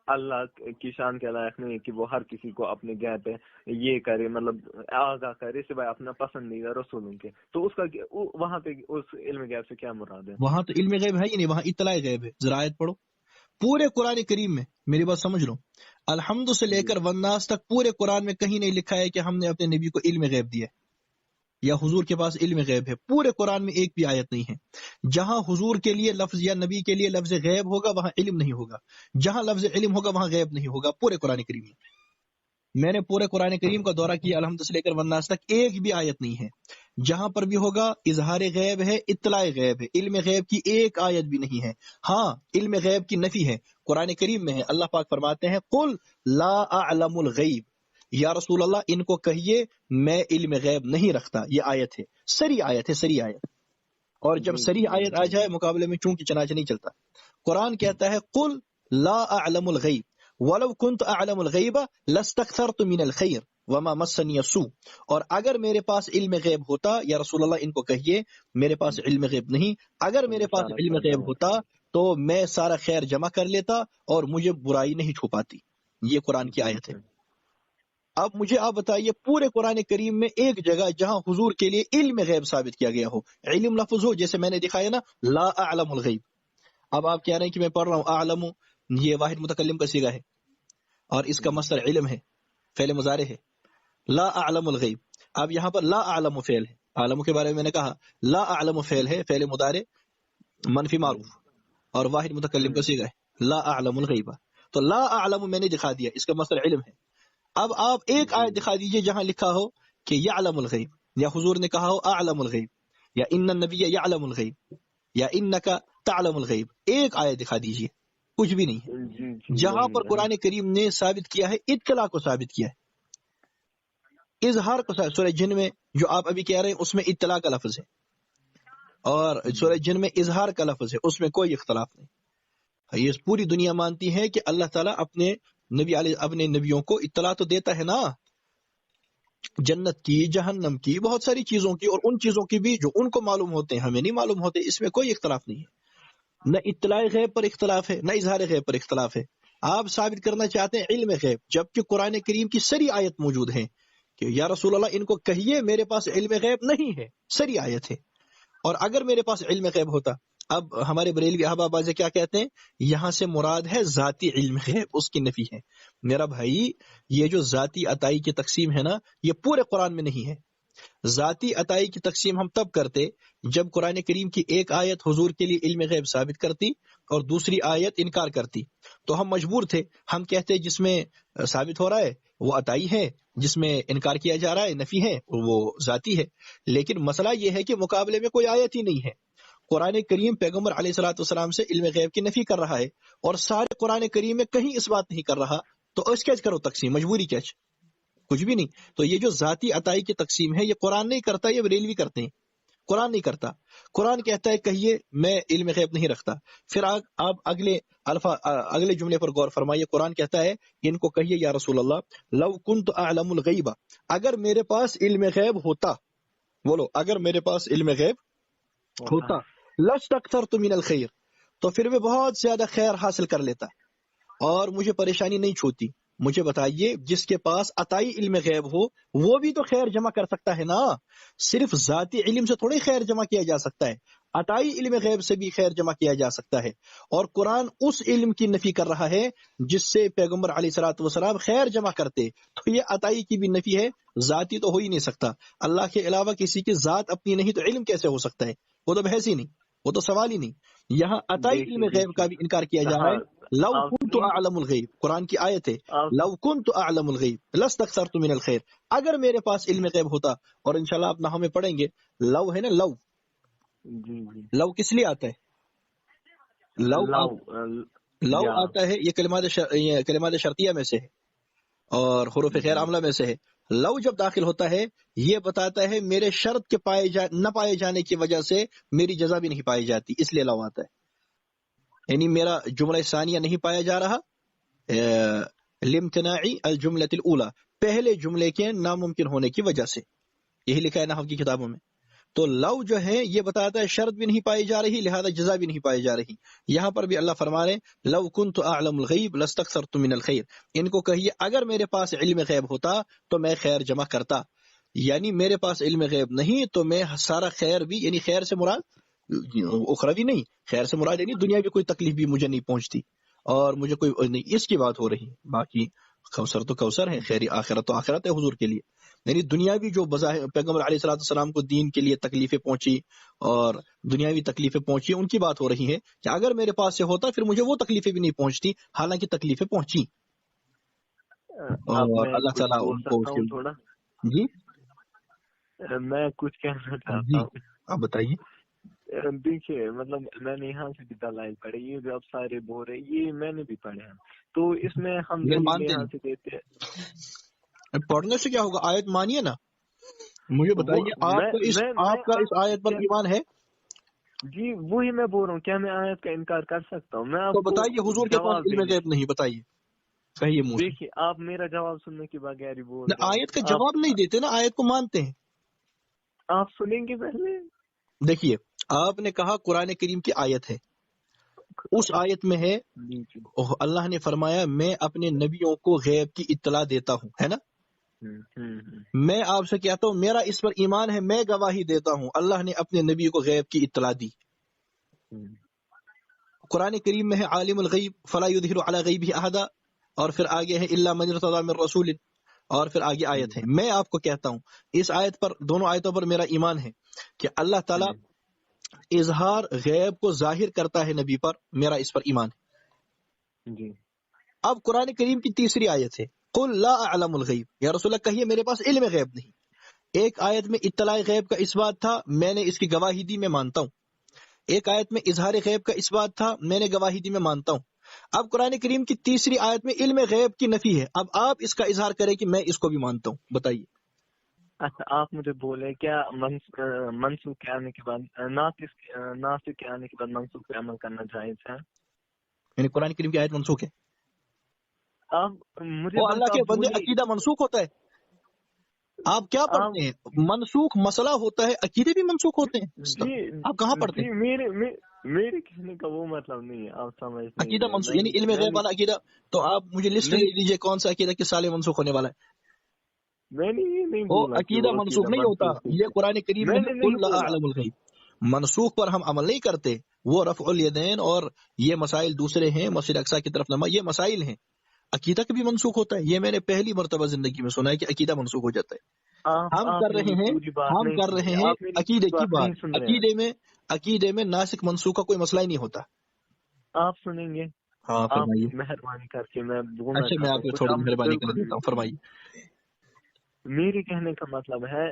اللہ کی شان کے لائق نہیں کہ وہ ہر کسی کو اپنے غیب پہ یہ کرے، مطلب آگاہ کرے سوائے اپنا پسندیدہ رسولوں کے. تو اس کا وہاں پہ اس علم غیب سے کیا مراد ہے؟ وہاں تو علم غیب ہے ہی نہیں، وہاں اطلاع غیب ہے. ذرا آیت پڑھو. پورے قرآن کریم میں میری بات سمجھ لو، الحمد سے لے کر والناس تک پورے قرآن میں کہیں نہیں لکھا ہے کہ ہم نے اپنے نبی کو علم غیب دیا یا حضور کے پاس علم غیب ہے. پورے قرآن میں ایک بھی آیت نہیں ہے. جہاں حضور کے لیے لفظ یا نبی کے لیے لفظ غیب ہوگا وہاں علم نہیں ہوگا، جہاں لفظ علم ہوگا وہاں غیب نہیں ہوگا. پورے قرآن کریم میں میں نے پورے قرآن کریم کا دورہ کیا، الحمد سے لے کر والناس تک ایک بھی آیت نہیں ہے. جہاں پر بھی ہوگا اظہار غیب ہے، اطلاع غیب ہے، علم غیب کی ایک آیت بھی نہیں ہے. ہاں علم غیب کی نفی ہے قرآن کریم میں ہے. اللہ پاک فرماتے ہیں قل لا اعلم الغیب، یا رسول اللہ ان کو کہیے میں علم غیب نہیں رکھتا. یہ آیت ہے، سری آیت ہے، سری آیت. اور جب سری آیت آ جائے مقابلے میں چونکہ چنانچہ نہیں چلتا. قرآن کہتا ہے قل لا اعلم الغیب ولو كنت اعلم الغیب لاستكثرت من الخیر وما مسنی السوء. اور اگر میرے پاس علم غیب ہوتا، یا رسول اللہ ان کو کہیے میرے پاس علم غیب نہیں، اگر میرے پاس علم غیب ہوتا تو میں سارا خیر جمع کر لیتا اور مجھے برائی نہیں چھپاتی. یہ قرآن کی آیت ہے. اب مجھے آپ بتائیے پورے قرآن کریم میں ایک جگہ جہاں حضور کے لیے علم غیب ثابت کیا گیا ہو، علم لفظ ہو، جیسے میں نے دکھایا نا لا اعلم الغیب. اب آپ کہہ رہے ہیں کہ میں پڑھ رہا ہوں اعلم، یہ واحد متکلم کا صیغہ ہے اور اس کا مصدر علم ہے، فعل مضارع ہے. لا اعلم الغیب، اب یہاں پر لا اعلم فعل ہے، عالم کے بارے میں نے کہا لا اعلم فعل ہے، فعل مضارع منفی معروف اور واحد متکلم کا صیغہ ہے لا اعلم الغیب. تو لا اعلم میں نے دکھا دیا، اس کا مصدر علم ہے. اب آپ ایک آیت دکھا دیجئے جہاں لکھا ہو کہ یعلم الغیب، یا حضور نے کہا ہو اعلم الغیب، یا ان النبی یعلم الغیب، یا انک تعلم الغیب. ایک آیت دکھا دیجئے، کچھ بھی نہیں ہے. جہاں پر قرآن کریم نے ثابت کیا ہے اطلاع کو ثابت کیا ہے، اظہار کو ثابت. سورہ جن میں جو آپ ابھی کہہ رہے ہیں اس میں اطلاع کا لفظ ہے، اور سورہ جن میں اظہار کا لفظ ہے، اس میں کوئی اختلاف نہیں. یہ پوری دنیا مانتی ہے کہ اللہ تعالیٰ اپنے نبیوں کو اطلاع تو دیتا ہے نا، جنت کی، جہنم کی، بہت ساری چیزوں کی، اور ان چیزوں کی بھی جو ان کو معلوم ہوتے ہیں ہمیں نہیں معلوم ہوتے. اس میں کوئی اختلاف نہیں ہے. نہ اطلاع غیب پر اختلاف ہے، نہ اظہار غیب پر اختلاف ہے. آپ ثابت کرنا چاہتے ہیں علم غیب، جبکہ قرآن کریم کی سری آیت موجود ہے کہ یا رسول اللہ ان کو کہیے میرے پاس علم غیب نہیں ہے، سری آیت ہے. اور اگر میرے پاس علم غیب ہوتا، اب ہمارے بریلوی احباب باز کیا کہتے ہیں، یہاں سے مراد ہے ذاتی علم غیب، اس کی نفی ہے. میرا بھائی یہ جو ذاتی عطائی کی تقسیم ہے نا، یہ پورے قرآن میں نہیں ہے. ذاتی عطائی کی تقسیم ہم تب کرتے جب قرآن کریم کی ایک آیت حضور کے لیے علم غیب ثابت کرتی اور دوسری آیت انکار کرتی، تو ہم مجبور تھے، ہم کہتے جس میں ثابت ہو رہا ہے وہ عطائی ہے، جس میں انکار کیا جا رہا ہے نفی ہے وہ ذاتی ہے. لیکن مسئلہ یہ ہے کہ مقابلے میں کوئی آیت ہی نہیں ہے. قرآن کریم پیغمبر علیہ الصلوۃ والسلام سے علم غیب کی نفی کر رہا ہے، اور سارے قرآن کریم میں کہیں اس بات نہیں کر رہا، تو اس کیچ کرو تقسیم، مجبوری کیچ، کچھ بھی نہیں. تو یہ جو ذاتی عطائی کی تقسیم ہے یہ قرآن نہیں کرتا، یہ بریلوی کرتے ہیں. قرآن نہیں کرتا. قرآن کہتا ہے کہیے میں علم غیب نہیں رکھتا. پھر آپ اگلے جملے پر غور فرمائیے. قرآن کہتا ہے ان کو کہیے یا رسول اللہ لو کنت اعلم الغیب، اگر میرے پاس علم غیب ہوتا، بولو اگر میرے پاس علم غیب ہوتا، لاستکثرت من الخیر، تو پھر میں بہت زیادہ خیر حاصل کر لیتا اور مجھے پریشانی نہیں چھوتی. مجھے بتائیے جس کے پاس عطائی علم غیب ہو وہ بھی تو خیر جمع کر سکتا ہے نا، صرف ذاتی علم سے تھوڑی خیر جمع کیا جا سکتا ہے، عطائی علم غیب سے بھی خیر جمع کیا جا سکتا ہے. اور قرآن اس علم کی نفی کر رہا ہے جس سے پیغمبر علیہ الصلوۃ والسلام خیر جمع کرتے. تو یہ عطائی کی بھی نفی ہے، ذاتی تو ہو ہی نہیں سکتا. اللہ کے علاوہ کسی کی ذات اپنی نہیں تو علم کیسے ہو سکتا ہے؟ وہ تو بحث ہی نہیں، وہ تو سوال ہی نہیں. یہاں عطائی علم غیب کا بھی انکار کیا جا رہا ہے. لو کنت اعلم الغیب، قرآن کی آیت ہے لو کنت اعلم الغیب لاستکثرت من الخیر، اگر میرے پاس علم غیب ہوتا. اور انشاءاللہ آپ نحو میں پڑھیں گے لو ہے نا، لو لو کس لیے آتا ہے؟ لو آتا ہے، یہ کلمات شرطیہ میں سے ہے اور حروف غیر عاملہ میں سے ہے. لو جب داخل ہوتا ہے یہ بتاتا ہے میرے شرط کے نہ پائے جانے کی وجہ سے میری جزا بھی نہیں پائی جاتی، اس لیے لو آتا ہے. یعنی میرا جملہ ثانیہ نہیں پایا جا رہا، لامتناع الجملۃ الاولى، پہلے جملے کے ناممکن ہونے کی وجہ سے. یہی لکھا ہے نحو کی کتابوں میں. تو لو جو ہے یہ بتاتا ہے شرط بھی نہیں پائی جا رہی، لہذا جزا بھی نہیں پائی جا رہی. یہاں پر بھی اللہ فرما رہے ہیں لو کنت اعلم الغیب لاستکثرت من الخیر، ان کو کہیے اگر میرے پاس علم غیب ہوتا تو میں خیر جمع کرتا. یعنی میرے پاس علم غیب نہیں تو میں سارا خیر بھی، یعنی خیر سے مراد اخروی نہیں، خیر سے مراد یعنی دنیا بھی کوئی تکلیف بھی مجھے نہیں پہنچتی اور مجھے کوئی نہیں، اس کی بات ہو رہی. باقی کوثر تو کوثر ہے، خیر آخرت تو آخرت ہے حضور کے لیے. یعنی دنیاوی جو بظاہر پیغمبر علیہ الصلوۃ والسلام کو دین کے لیے تکلیفیں پہنچی اور دنیاوی تکلیفیں پہنچی، ان کی بات ہو رہی ہے کہ اگر میرے پاس سے ہوتا پھر مجھے وہ تکلیفیں بھی نہیں پہنچتی، حالانکہ تکلیفیں پہنچی. اب اور میں اللہ کچھ تعالیٰ بول ان کو سکتا ہوں تھوڑا؟ جی میں کچھ کہنا چاہتا جی ہوں. آپ بتائیے. دیکھیے مطلب میں نے یہاں سے بھی دلائل پڑھے، یہ جو اب سارے بول رہے یہ میں نے بھی پڑھے ہیں، تو اس میں ہم لیکن دلیل مانتے یہاں نہیں، سے دیتے ہیں. پڑھنے سے کیا ہوگا؟ آیت مانیے نا. مجھے وہ بتائیے آپ کا میں اس آیت پر کیا، ایمان ہے؟ جی وہی میں بول رہا ہوں، کیا میں آیت کا انکار کر سکتا ہوں؟ میں تو آپ کو بتائیے حضور کے پاس جواب علم دینے، غیب نہیں، بتائیے کہیے منہ سے. دیکھیے آپ میرا جواب سننے کے بغیر ہی بول رہے آیت کا ہیں. جواب نہیں دیتے نا، آیت کو مانتے ہیں. آپ سنیں گے پہلے. دیکھیے آپ نے کہا قرآن کریم کی آیت ہے، اس آیت میں ہے جی جی. اللہ نے فرمایا میں اپنے نبیوں کو غیب کی اطلاع دیتا ہوں، ہے نا. میں آپ سے کہتا ہوں میرا اس پر ایمان ہے، میں گواہی دیتا ہوں اللہ نے اپنے نبی کو غیب کی اطلاع دی. قرآن کریم میں ہے عالم الغیب فلا یظہر علی غیبہ احدا، اور پھر آگے ہے الا من ارتضی من رسول، اور پھر آگے آیت ہے. میں آپ کو کہتا ہوں اس آیت پر، دونوں آیتوں پر میرا ایمان ہے کہ اللہ تعالیٰ اظہار غیب کو ظاہر کرتا ہے نبی پر، میرا اس پر ایمان ہے. جی. اب قرآن کریم کی تیسری آیت ہے قل لا اعلم الغیب، یا رسول اللہ کہیے میرے پاس علم غیب نہیں. ایک آیت میں اطلاع غیب کا اس بات تھا، میں نے اس کی گواہی دی، میں مانتا ہوں. ایک آیت میں اظہار غیب کا اس بات تھا، میں نے گواہی دی، میں مانتا ہوں. اب قرآن کریم کی تیسری آیت میں علم غیب کی نفی ہے، اب آپ اس کا اظہار کریں کہ میں اس کو بھی مانتا ہوں. بتائیے. اچھا آپ مجھے بولے کیا منسوخ کے آنے کے بعد ناسخ کے آنے کے بعد منسوخ پہ عمل کرنا جائز ہے؟ یعنی قرآن کریم کی آیت منسوخ ہے؟ آپ مجھے وہ بس اللہ کے آپ بندے، بولیے. عقیدہ منسوخ ہوتا ہے؟ آپ کیا پڑھتے ہیں؟ منسوخ مسئلہ ہوتا ہے، عقیدے بھی منسوخ ہوتے ہیں. جی آپ کہاں پڑھتے جی، ہیں؟ میرے کہنے کا وہ مطلب نہیں ہے، آپ سمجھ نہیں عقیدہ رہے. منسوخ یعنی علم غیب والا عقیدہ. تو آپ مجھے لسٹ دے دیجئے کون سا عقیدہ کس سال میں منسوخ ہونے والا ہے. میں نے یہ نہیں وہ بولا کہ عقیدہ وہ منسوخ عقیدہ نہیں ہوتا، منسوخ یہ قرآن کریم میں میں ہے نے قل نہیں لا بولا. اعلم الغیب. منسوخ پر ہم عمل نہیں کرتے، وہ رفع الیدین اور یہ مسائل دوسرے ہیں، مسجد اقصی کی طرف نماز، یہ مسائل ہیں. عقیدہ بھی منسوخ ہوتا ہے، یہ میں نے پہلی مرتبہ زندگی میں سنا ہے کہ عقیدہ منسوخ ہو جاتا ہے. ہم آپ کر میری رہے پوری بات نہیں سن رہے، ہیں آپ میری عقیدے پوری کی بات بات. نہیں سن رہے ہیں. عقیدے میں ناسخ منسوخ کا کوئی مسئلہ ہی نہیں ہوتا. آپ سنیں گے؟ ہاں آپ فرمائیے. مہربانی کر کے، میں بولنا اچھا میں چاہتا آپ ہوں کو کچھ، تھوڑی آپ مجھے مہربانی کر بالکل دیتا ہوں، فرمائیے. میرے کہنے کا مطلب ہے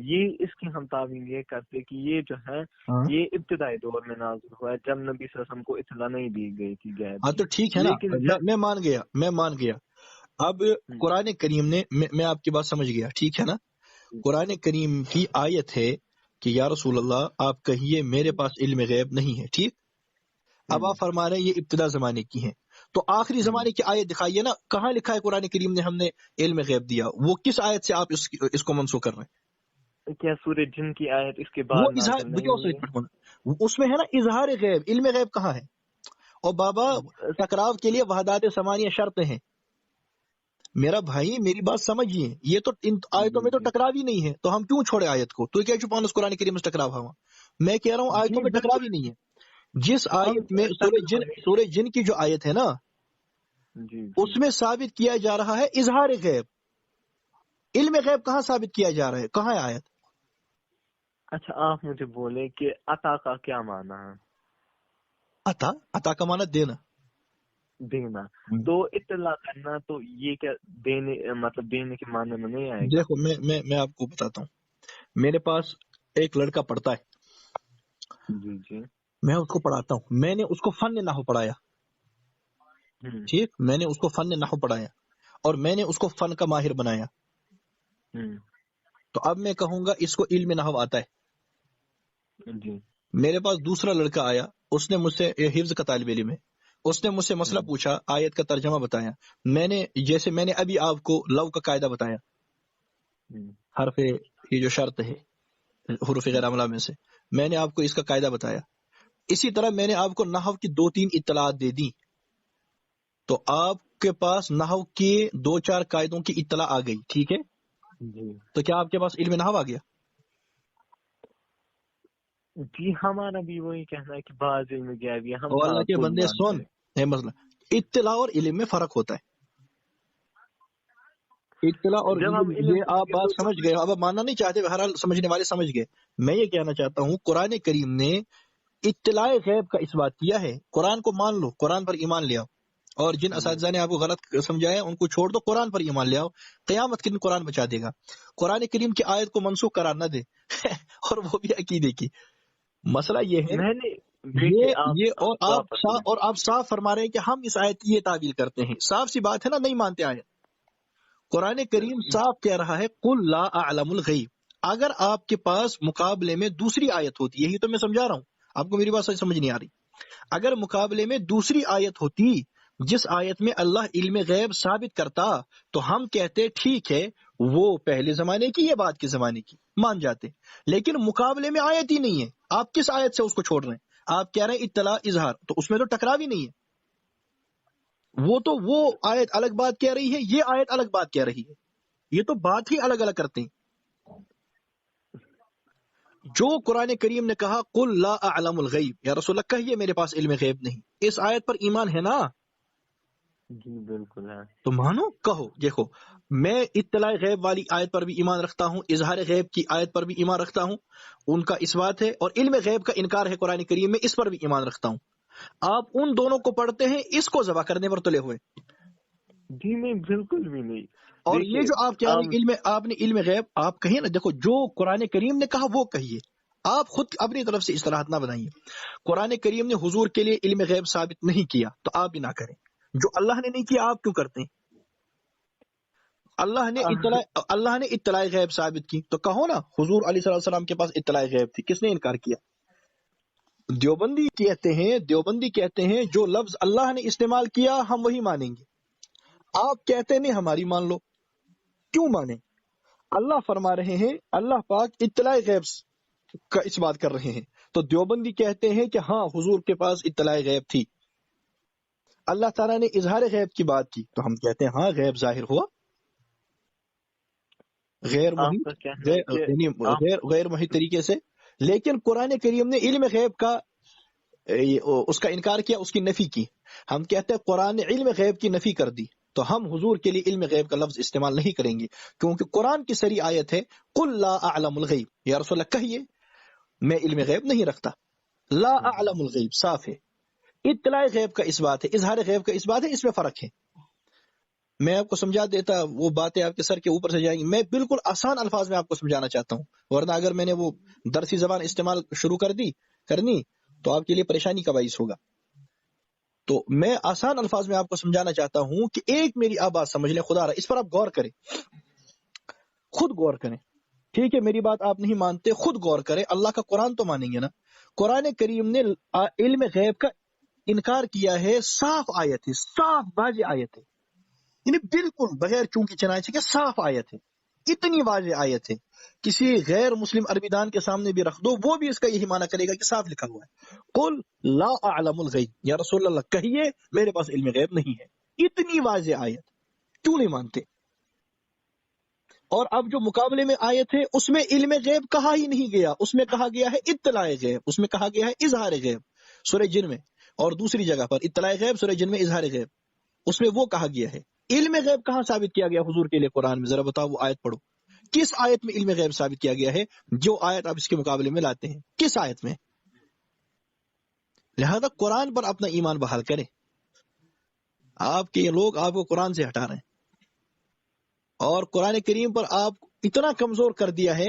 یہ اس کی ہم تعبیر یہ کرتے کہ یہ جو ہے ہاں یہ ابتدائی دور میں نازل ہوا ہے جب نبی صلی اللہ علیہ وسلم کو اطلاع نہیں دی گئی تھی غیب ہاں کی. تو ٹھیک ہے نا، لیکن میں مان گیا. اب قرآن کریم نے، میں آپ کی بات سمجھ گیا، ٹھیک ہے نا. قرآن کریم کی آیت ہے کہ یا رسول اللہ آپ کہیے میرے پاس علم غیب نہیں ہے، ٹھیک. اب آپ فرما رہے ہیں یہ ابتدا زمانے کی ہیں، تو آخری زمانے کی آیت دکھائیے نا، کہاں لکھا ہے قرآن کریم نے ہم نے علم غیب دیا؟ وہ کس آیت سے آپ اس کو منسوخ کر رہے ہیں؟ کیا سورہ جن کی آیت اس کے وہ بعد نازل نہیں ہوئی ہے؟ اس میں ہے نا اظہار غیب، علم غیب کہاں ہے؟ اور بابا ٹکراؤ کے لیے وحدات ثمانیہ شرط ہیں. میرا بھائی میری بات سمجھیے، یہ تو ان آیتوں میں تو ٹکراو ہی نہیں ہے، تو ہم کیوں چھوڑے آیت کو؟ تو کیا چھپانا اس قرآن کریم میں ٹکراو ہوا؟ میں کہہ رہا ہوں آیتوں جی میں ٹکراو ہی نہیں ہے. جس ہم آیت میں سورہ جن کی جو آیت ہے نا، جی اس میں ثابت کیا جا رہا ہے اظہار غیب. علم غیب کہاں ثابت کیا جا رہا ہے؟ کہاں ہے آیت؟ اچھا آپ مجھے بولے کہ عطا کا کیا معنی ہے؟ عطا کا معنی دینا. تو اطلاع کرنا، تو یہ کیا دینے، مطلب دینے کے معنی میں نہیں آئے گا؟ دیکھو میں آپ کو بتاتا ہوں. میرے پاس ایک لڑکا پڑھتا ہے، جی جی. میں اس کو پڑھاتا ہوں، میں نے اس کو فن نحو پڑھایا، ٹھیک. میں نے اس کو فن نحو پڑھایا اور میں نے اس کو فن کا ماہر بنایا. تو اب میں کہوں گا اس کو علم نحو آتا ہے. جی. میرے پاس دوسرا لڑکا آیا، اس نے مجھ سے حفظ کا طالب علم ہے، اس نے مجھ سے مسئلہ پوچھا، آیت کا ترجمہ بتایا. میں نے ابھی آپ کو لو کا قاعدہ بتایا، حرف یہ جو شرط ہے حروف غیر عاملہ میں سے، میں نے آپ کو اس کا قاعدہ بتایا. اسی طرح میں نے آپ کو نحو کی 2-3 اطلاعات دے دی، تو آپ کے پاس نحو کے 2-4 قاعدوں کی اطلاع آ گئی. ٹھیک ہے، جی تو کیا آپ کے پاس علم نحو آ گیا؟ جی، ہمارا بھی وہی کہنا ہے کہ بعض علم غیبی ہم اور اللہ کے کل بندے مانتے سن، ہیں. ہے مسئلہ اطلاع اور علم میں فرق ہوتا ہے. اطلاع اور جب ہم علم، علم یہ کہیں آپ گے بات تو سمجھ گئے، اب آپ ماننا نہیں چاہتے، بہرحال سمجھنے والے سمجھ گئے. میں یہ کہنا چاہتا ہوں قرآن کریم نے اطلاع غیب کا اس بات کیا ہے. قرآن کو مان لو، قرآن پر ایمان لے آؤ، اور جن اساتذہ نے آپ کو غلط سمجھایا ان کو چھوڑ دو، قرآن پر ایمان لے آؤ. قیامت کے دن قرآن بچا دے گا. قرآن کریم کی آیت کو منسوخ قرار نہ دے اور وہ بھی عقیدے کی. مسئلہ یہ ہے، میں نے دیکھیے یہ واپس اور آپ صاف فرما رہے ہیں کہ ہم اس آیت کی یہ تعویل کرتے ہیں. صاف سی بات ہے نا، نہیں مانتے آیت. قرآن کریم صاف کہہ رہا ہے قل لا اعلم الغیب. اگر آپ کے پاس مقابلے میں دوسری آیت ہوتی، یہی تو میں سمجھا رہا ہوں، آپ کو میری بات سمجھ نہیں آ رہی. اگر مقابلے میں دوسری آیت ہوتی جس آیت میں اللہ علم غیب ثابت کرتا، تو ہم کہتے ٹھیک ہے وہ پہلے زمانے کی، یہ بعد کے زمانے کی، مان جاتے. لیکن مقابلے میں آیت ہی نہیں ہے. آپ کس آیت سے اس کو چھوڑ رہے ہیں؟ آپ کہہ رہے ہیں اطلاع اظہار، تو اس میں تو ٹکراو ہی نہیں ہے. وہ آیت الگ بات کہہ رہی ہے، یہ آیت الگ بات کہہ رہی ہے. یہ تو بات ہی الگ الگ کرتے ہیں. جو قرآن کریم نے کہا قل لا اعلم الغیب، یا رسول اللہ کہیے میرے پاس علم غیب نہیں، اس آیت پر ایمان ہے نا؟ جی بالکل ہے. تو مانو، کہو. دیکھو میں اطلاع غیب والی آیت پر بھی ایمان رکھتا ہوں، اظہار غیب کی آیت پر بھی ایمان رکھتا ہوں، ان کا اثبات ہے. اور علم غیب کا انکار ہے قرآن کریم میں، اس پر بھی ایمان رکھتا ہوں. آپ ان دونوں کو پڑھتے ہیں، اس کو ذبح کرنے پر تلے ہوئے. جی نہیں، بالکل بھی نہیں. اور دیکھیے یہ جو آپ کہہ رہے ہیں آپ نے علم غیب، آپ کہیے نا، دیکھو جو قرآن کریم نے کہا وہ کہیے، آپ خود اپنی طرف سے اصطلاحات نہ بنائیے. قرآن کریم نے حضور کے لیے علم غیب ثابت نہیں کیا، تو آپ بھی نہ کریں. جو اللہ نے نہیں کیا آپ کیوں کرتے ہیں؟ اللہ نے اطلاع غیب ثابت کی، تو کہو نا حضور علیہ السلام کے پاس اطلاع غیب تھی، کس نے انکار کیا؟ دیوبندی کہتے ہیں جو لفظ اللہ نے استعمال کیا ہم وہی مانیں گے. آپ کہتے نہیں ہماری مان لو. کیوں مانیں؟ اللہ فرما رہے ہیں، اللہ پاک اطلاع غیب کا اس بات کر رہے ہیں، تو دیوبندی کہتے ہیں کہ ہاں حضور کے پاس اطلاع غیب تھی. اللہ تعالیٰ نے اظہار غیب کی بات کی، تو ہم کہتے ہیں ہاں غیب ظاہر ہوا، غیر آپ محیط، کا کہنا ہے کہ غیر محیط طریقے سے. لیکن قرآن کریم نے علم غیب کا اس کا انکار کیا، اس کی نفی کی. ہم کہتے ہیں قرآن نے علم غیب کی نفی کر دی، تو ہم حضور کے لیے علم غیب کا لفظ استعمال نہیں کریں گے، کیونکہ قرآن کی صریح آیت ہے قل لا اعلم الغیب. یا رسول اللہ کہیے میں علم غیب نہیں رکھتا. لا اعلم الغیب صاف ہے. اطلاع غیب کا اس بات ہے، اظہار غیب کا اس بات ہے، اس میں فرق ہے. میں آپ کو سمجھا دیتا، وہ باتیں آپ کے سر کے اوپر سے جائیں گی. میں بالکل آسان الفاظ میں آپ کو سمجھانا چاہتا ہوں، ورنہ اگر میں نے وہ درسی زبان استعمال شروع کرنی تو آپ کے لیے پریشانی کا باعث ہوگا. تو میں آسان الفاظ میں آپ کو سمجھانا چاہتا ہوں کہ ایک میری آپ بات سمجھ لیں، خدا رہا اس پر آپ غور کریں، خود غور کریں. ٹھیک ہے میری بات آپ نہیں مانتے، خود غور کریں. اللہ کا قرآن تو مانیں گے نا؟ قرآن کریم نے علم غیب کا انکار کیا ہے، صاف آیت ہے، صاف واضح آیت ہے، یعنی بالکل بغیر چونکی چنائی سے کہ صاف آیت ہے، اتنی واضح آیت ہے. کسی غیر مسلم عربی دان کے سامنے بھی رکھ دو، وہ بھی اس کا یہی معنی کرے گا کہ صاف لکھا ہوا ہے قل لا اعلم الغیب. یا رسول اللہ کہیے میرے پاس علم غیب نہیں ہے. اتنی واضح آیت، کیوں نہیں مانتے؟ اور اب جو مقابلے میں آیت ہے اس میں علم غیب کہا ہی نہیں گیا، اس میں کہا گیا ہے اطلاع غیب، اس میں کہا گیا ہے اظہار غیب سورہ جن میں، اور دوسری جگہ پر اطلاع غیب سورہ جن میں اظہار غیب، اس میں وہ کہا گیا ہے. علم غیب کہاں ثابت کیا گیا حضور کے لیے قرآن میں؟ ذرا بتاؤ وہ آیت پڑھو. کس آیت میں علم غیب ثابت کیا گیا ہے جو آیت آپ اس کے مقابلے میں لاتے ہیں؟ کس آیت میں؟ لہذا قرآن پر اپنا ایمان بحال کریں. آپ کے لوگ آپ کو قرآن سے ہٹا رہے ہیں، اور قرآن کریم پر آپ اتنا کمزور کر دیا ہے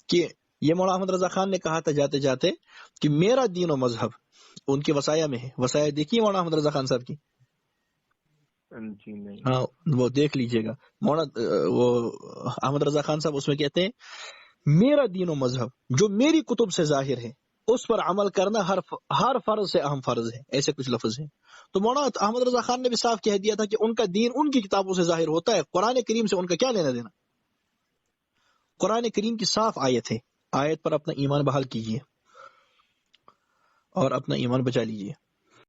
کہ یہ مولانا احمد رضا خان نے کہا تھا جاتے جاتے کہ میرا دین و مذہب ان کے وصایا میں ہے. وصایا دیکھیے مولانا احمد رضا خان صاحب کی، جی نہیں. ہاں وہ دیکھ لیجئے گا. مولانا وہ احمد رضا خان صاحب اس میں کہتے ہیں میرا دین و مذہب جو میری کتب سے ظاہر ہے اس پر عمل کرنا ہر فرض سے اہم فرض ہے، ایسے کچھ لفظ ہیں. تو مولانا احمد رضا خان نے بھی صاف کہہ دیا تھا کہ ان کا دین ان کی کتابوں سے ظاہر ہوتا ہے، قرآن کریم سے ان کا کیا لینا دینا. قرآن کریم کی صاف آیت ہے آیت پر اپنا ایمان بحال کیجیے اور اپنا ایمان بچا لیجیے.